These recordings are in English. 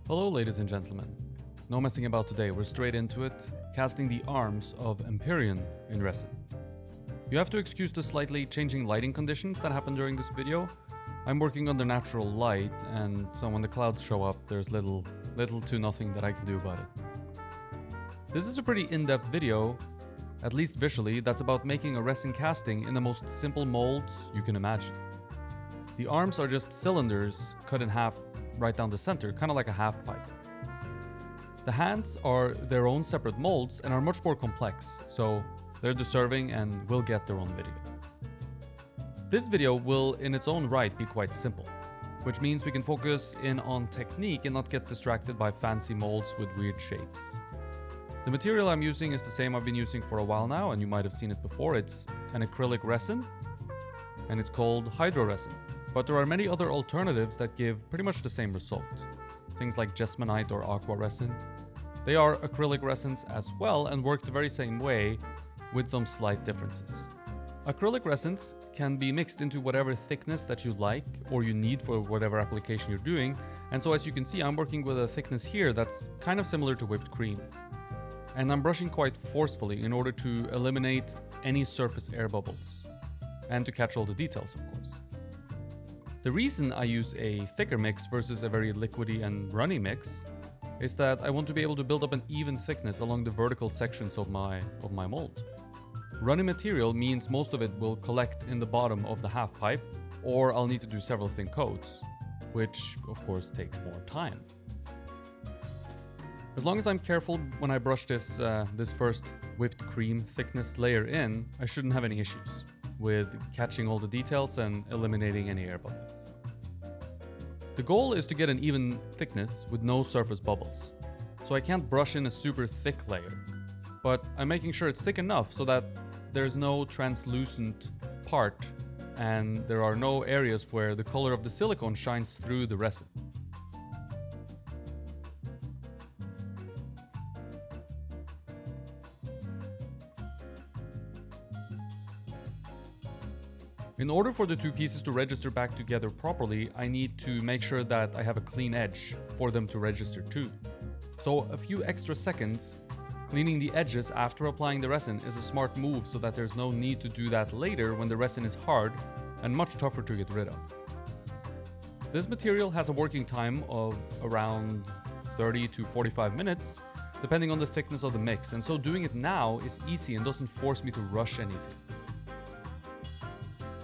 Hello ladies and gentlemen. No messing about today, we're straight into it, casting the arms of Empyrean in Resin. You have to excuse the slightly changing lighting conditions that happen during this video. I'm working under natural light, and so when the clouds show up, there's little to nothing that I can do about it. This is a pretty in-depth video, at least visually, that's about making a resin casting in the most simple molds you can imagine. The arms are just cylinders cut in half right down the center, kind of like a half pipe. The hands are their own separate molds and are much more complex, so they're deserving and will get their own video. This video will in its own right be quite simple, which means we can focus in on technique and not get distracted by fancy molds with weird shapes. The material I'm using is the same I've been using for a while now, and you might have seen it before. It's an acrylic resin, and it's called hydro resin. But there are many other alternatives that give pretty much the same result. Things like jesmonite or aqua resin. They are acrylic resins as well and work the very same way with some slight differences. Acrylic resins can be mixed into whatever thickness that you like or you need for whatever application you're doing. And so as you can see, I'm working with a thickness here that's kind of similar to whipped cream. And I'm brushing quite forcefully in order to eliminate any surface air bubbles and to catch all the details, of course. The reason I use a thicker mix versus a very liquidy and runny mix is that I want to be able to build up an even thickness along the vertical sections of my mold. Runny material means most of it will collect in the bottom of the half pipe, or I'll need to do several thin coats, which of course takes more time. As long as I'm careful when I brush this first whipped cream thickness layer in, I shouldn't have any issues with catching all the details and eliminating any air bubbles. The goal is to get an even thickness with no surface bubbles. So I can't brush in a super thick layer, but I'm making sure it's thick enough so that there's no translucent part and there are no areas where the color of the silicone shines through the resin. In order for the two pieces to register back together properly, I need to make sure that I have a clean edge for them to register too. So a few extra seconds cleaning the edges after applying the resin is a smart move so that there's no need to do that later when the resin is hard and much tougher to get rid of. This material has a working time of around 30 to 45 minutes, depending on the thickness of the mix, and so doing it now is easy and doesn't force me to rush anything.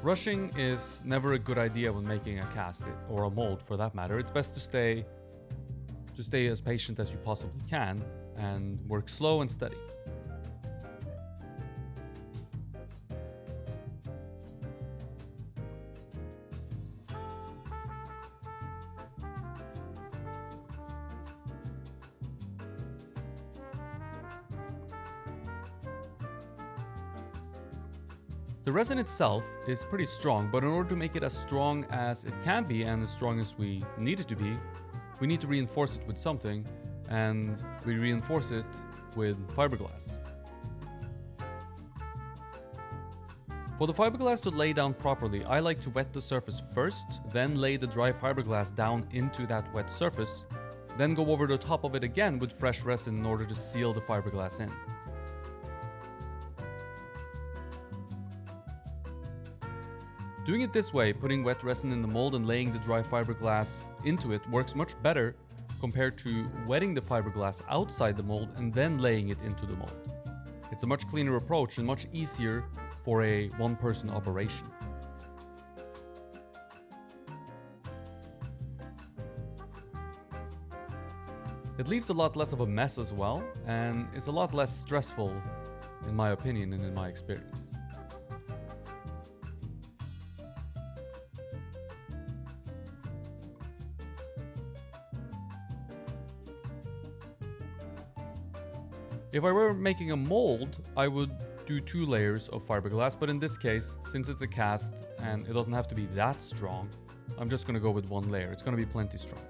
Rushing is never a good idea when making a cast, or a mold for that matter. It's best to stay as patient as you possibly can and work slow and steady. The resin itself is pretty strong, but in order to make it as strong as it can be and as strong as we need it to be, we need to reinforce it with something, and we reinforce it with fiberglass. For the fiberglass to lay down properly, I like to wet the surface first, then lay the dry fiberglass down into that wet surface, then go over the top of it again with fresh resin in order to seal the fiberglass in. Doing it this way, putting wet resin in the mold and laying the dry fiberglass into it, works much better compared to wetting the fiberglass outside the mold and then laying it into the mold. It's a much cleaner approach and much easier for a one-person operation. It leaves a lot less of a mess as well, and is a lot less stressful, in my opinion and in my experience. If I were making a mold, I would do 2 layers of fiberglass, but in this case, since it's a cast and it doesn't have to be that strong, I'm just gonna go with 1 layer. It's gonna be plenty strong.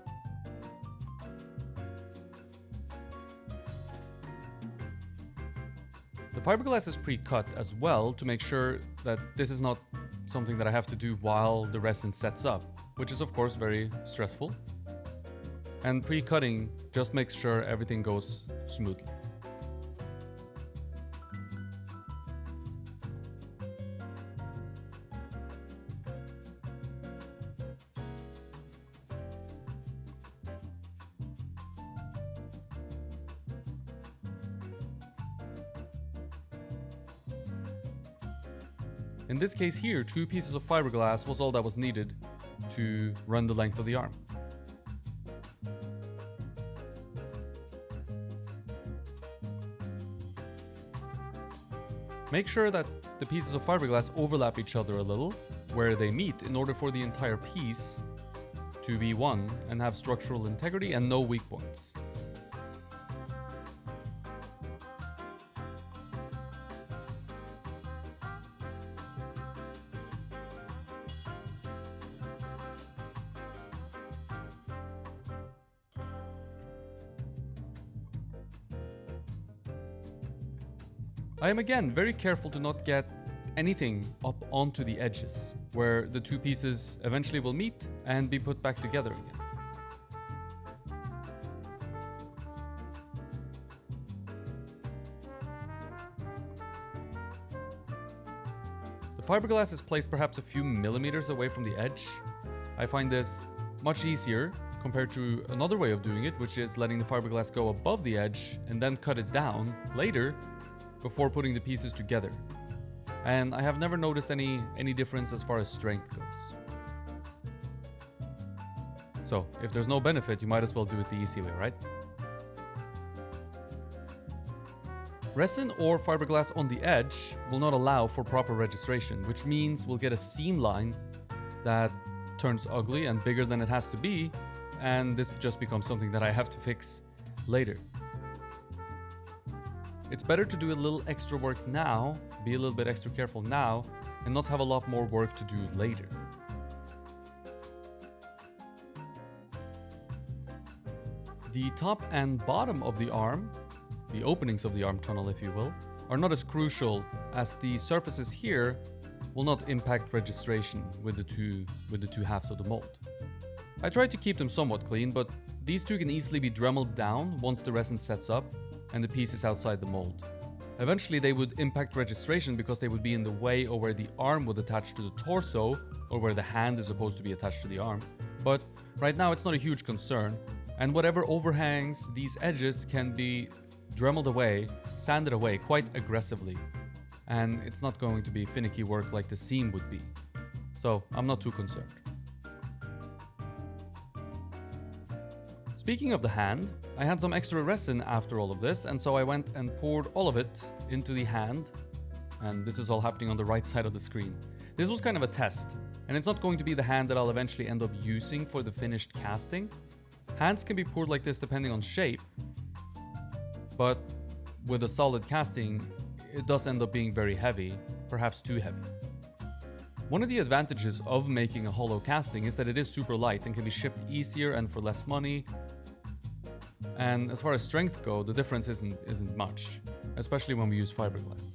The fiberglass is pre-cut as well to make sure that this is not something that I have to do while the resin sets up, which is of course very stressful. and pre-cutting just makes sure everything goes smoothly. In this case here, 2 pieces of fiberglass was all that was needed to run the length of the arm. Make sure that the pieces of fiberglass overlap each other a little where they meet in order for the entire piece to be one and have structural integrity and no weak points. I am again very careful to not get anything up onto the edges, where the 2 pieces eventually will meet and be put back together again. The fiberglass is placed perhaps a few millimeters away from the edge. I find this much easier compared to another way of doing it, which is letting the fiberglass go above the edge and then cut it down later before putting the pieces together. And I have never noticed any difference as far as strength goes. So, if there's no benefit, you might as well do it the easy way, right? Resin or fiberglass on the edge will not allow for proper registration, which means we'll get a seam line that turns ugly and bigger than it has to be, and this just becomes something that I have to fix later. It's better to do a little extra work now, be a little bit extra careful now, and not have a lot more work to do later. The top and bottom of the arm, the openings of the arm tunnel if you will, are not as crucial as the surfaces here will not impact registration with the two halves of the mold. I tried to keep them somewhat clean, but these 2 can easily be dremeled down once the resin sets up and the piece is outside the mold. Eventually they would impact registration because they would be in the way of where the arm would attach to the torso or where the hand is supposed to be attached to the arm. But right now it's not a huge concern, and whatever overhangs these edges can be dremeled away, sanded away quite aggressively, and it's not going to be finicky work like the seam would be. So I'm not too concerned. Speaking of the hand, I had some extra resin after all of this, and so I went and poured all of it into the hand, and this is all happening on the right side of the screen. This was kind of a test, and it's not going to be the hand that I'll eventually end up using for the finished casting. Hands can be poured like this depending on shape, but with a solid casting, it does end up being very heavy, perhaps too heavy. One of the advantages of making a hollow casting is that it is super light and can be shipped easier and for less money. And as far as strength go, the difference isn't much, especially when we use fiberglass.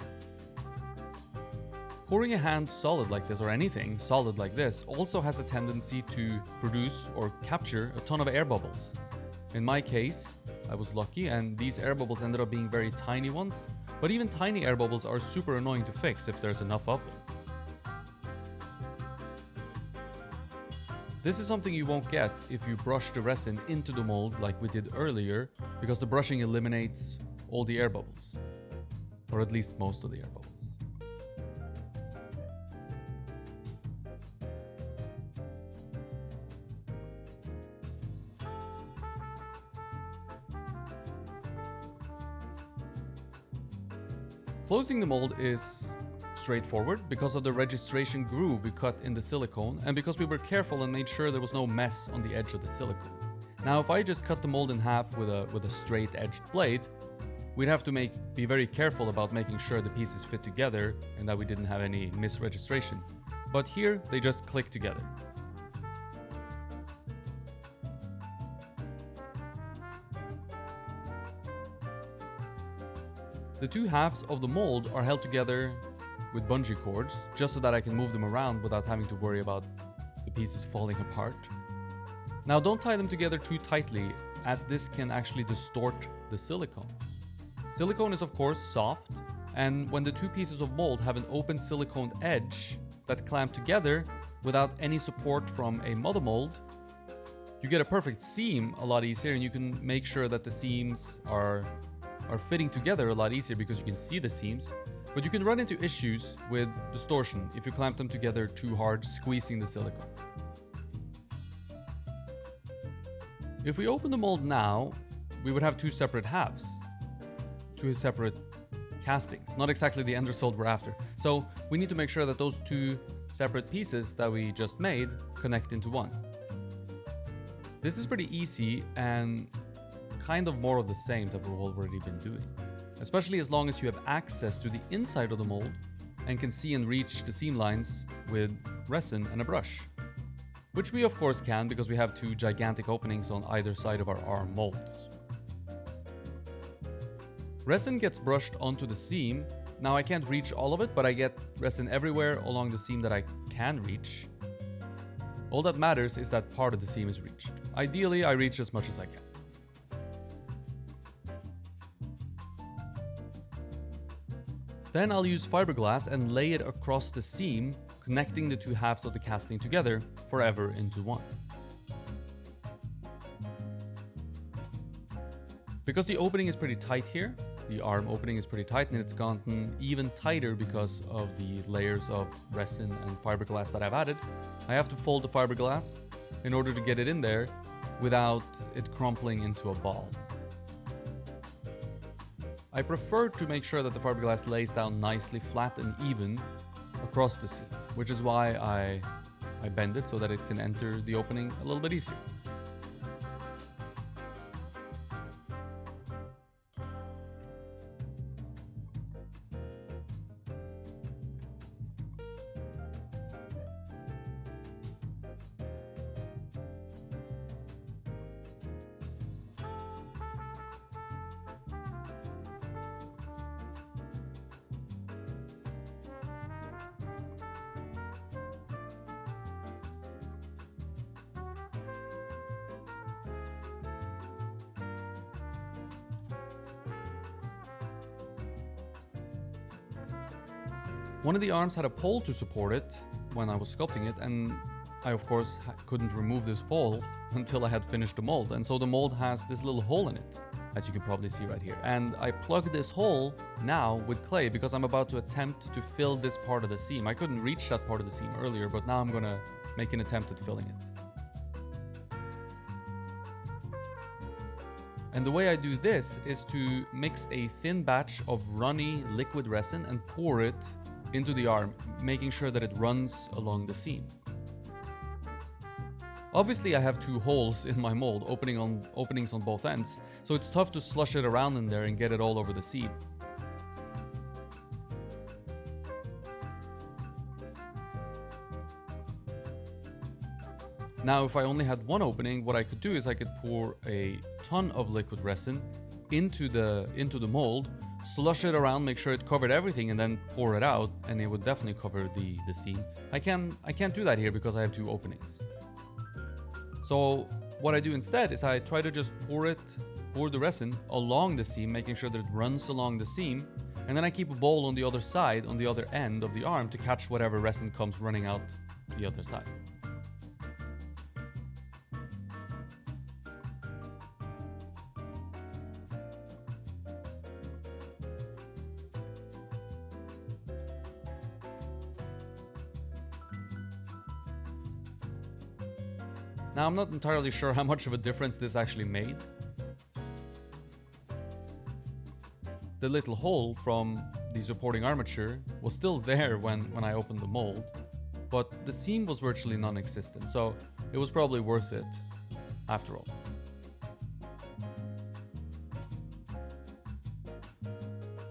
Pouring a hand solid like this, or anything solid like this, also has a tendency to produce or capture a ton of air bubbles. In my case, I was lucky and these air bubbles ended up being very tiny ones, but even tiny air bubbles are super annoying to fix if there's enough of them. This is something you won't get if you brush the resin into the mold like we did earlier, because the brushing eliminates all the air bubbles, or at least most of the air bubbles. Closing the mold is straightforward because of the registration groove we cut in the silicone and because we were careful and made sure there was no mess on the edge of the silicone. Now if I just cut the mold in half with a straight edged blade, we'd have to be very careful about making sure the pieces fit together and that we didn't have any misregistration. But here they just click together. The two halves of the mold are held together with bungee cords, just so that I can move them around without having to worry about the pieces falling apart. Now don't tie them together too tightly, as this can actually distort the silicone. Silicone is of course soft, and when the two pieces of mold have an open silicone edge that clamp together without any support from a mother mold, you get a perfect seam a lot easier, and you can make sure that the seams are fitting together a lot easier because you can see the seams. But you can run into issues with distortion if you clamp them together too hard, squeezing the silicone. If we open the mold now, we would have two separate halves, two separate castings, not exactly the end result we're after. So we need to make sure that those two separate pieces that we just made connect into one. This is pretty easy and kind of more of the same that we've already been doing, especially as long as you have access to the inside of the mold and can see and reach the seam lines with resin and a brush, which we of course can because we have two gigantic openings on either side of our arm molds. Resin gets brushed onto the seam. Now I can't reach all of it, but I get resin everywhere along the seam that I can reach. All that matters is that part of the seam is reached. Ideally, I reach as much as I can. Then I'll use fiberglass and lay it across the seam, connecting the two halves of the casting together forever into one. Because the opening is pretty tight here, the arm opening is pretty tight, and it's gotten even tighter because of the layers of resin and fiberglass that I've added, I have to fold the fiberglass in order to get it in there without it crumpling into a ball. I prefer to make sure that the fiberglass lays down nicely flat and even across the seam, which is why I bend it so that it can enter the opening a little bit easier. One of the arms had a pole to support it when I was sculpting it, and I of course couldn't remove this pole until I had finished the mold, and so the mold has this little hole in it, as you can probably see right here. And I plug this hole now with clay because I'm about to attempt to fill this part of the seam. I couldn't reach that part of the seam earlier, but now I'm gonna make an attempt at filling it. And the way I do this is to mix a thin batch of runny liquid resin and pour it into the arm, making sure that it runs along the seam. Obviously I have two holes in my mold, openings on both ends, so it's tough to slush it around in there and get it all over the seam. Now if I only had one opening, what I could do is I could pour a ton of liquid resin into the mold, slush it around, make sure it covered everything, and then pour it out, and it would definitely cover the seam. I can't do that here because I have two openings. So what I do instead is I try to just pour the resin along the seam, making sure that it runs along the seam, and then I keep a bowl on the other side, on the other end of the arm, to catch whatever resin comes running out the other side. Now I'm not entirely sure how much of a difference this actually made. The little hole from the supporting armature was still there when I opened the mold, but the seam was virtually non-existent, so it was probably worth it after all.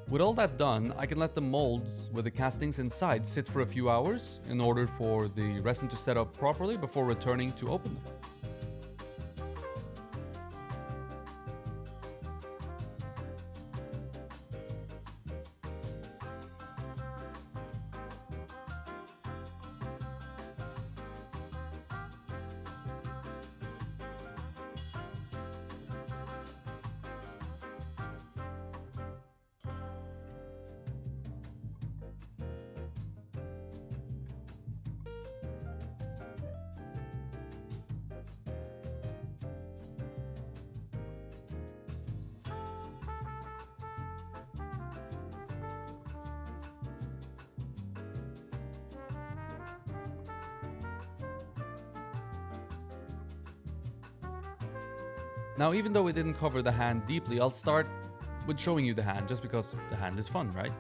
With all that done, I can let the molds with the castings inside sit for a few hours in order for the resin to set up properly before returning to open them. Now, even though we didn't cover the hand deeply, I'll start with showing you the hand, just because the hand is fun, right?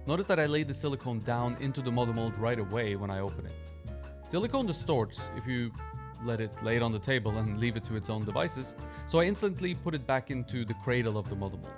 Notice that I laid the silicone down into the model mold right away when I open it. Silicone distorts if you lay it on the table and leave it to its own devices, so I instantly put it back into the cradle of the model mold.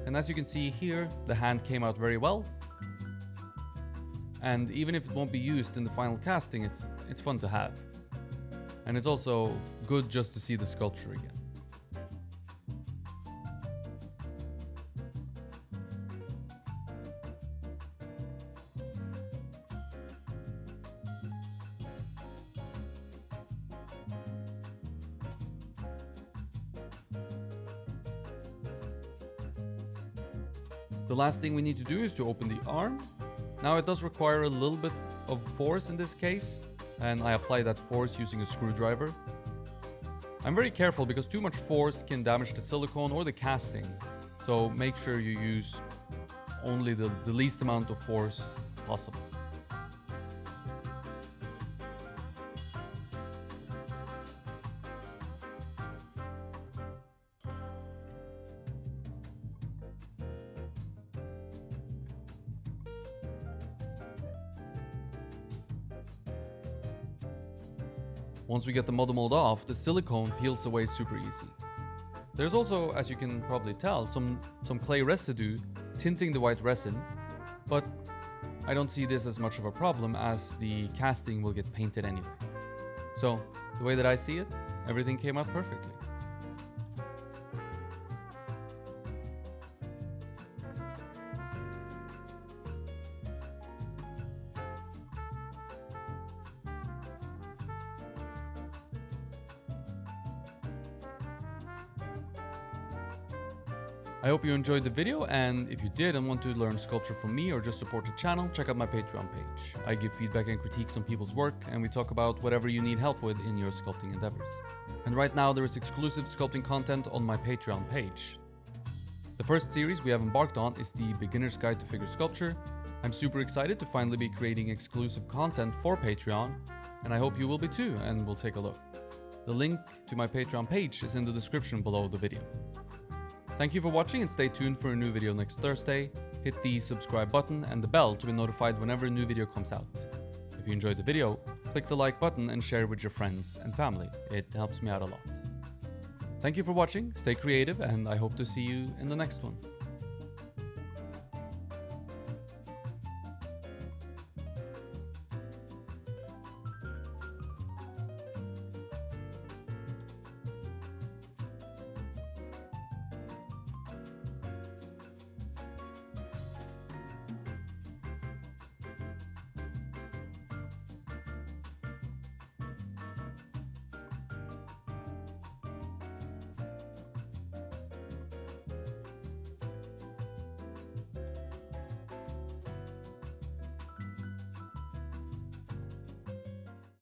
And as you can see here, the hand came out very well. And even if it won't be used in the final casting, it's fun to have. And it's also good just to see the sculpture again. The last thing we need to do is to open the arm. Now it does require a little bit of force in this case, and I apply that force using a screwdriver. I'm very careful because too much force can damage the silicone or the casting, so make sure you use only the least amount of force possible. Once we get the model mold off, the silicone peels away super easy. There's also, as you can probably tell, some clay residue tinting the white resin, but I don't see this as much of a problem as the casting will get painted anyway. So, the way that I see it, everything came out perfectly. I hope you enjoyed the video, and if you did and want to learn sculpture from me or just support the channel, check out my Patreon page. I give feedback and critiques on people's work, and we talk about whatever you need help with in your sculpting endeavors. And right now there is exclusive sculpting content on my Patreon page. The first series we have embarked on is the Beginner's Guide to Figure Sculpture. I'm super excited to finally be creating exclusive content for Patreon, and I hope you will be too, and we'll take a look. The link to my Patreon page is in the description below the video. Thank you for watching, and stay tuned for a new video next Thursday. Hit the subscribe button and the bell to be notified whenever a new video comes out. If you enjoyed the video, click the like button and share it with your friends and family. It helps me out a lot. Thank you for watching, stay creative, and I hope to see you in the next one.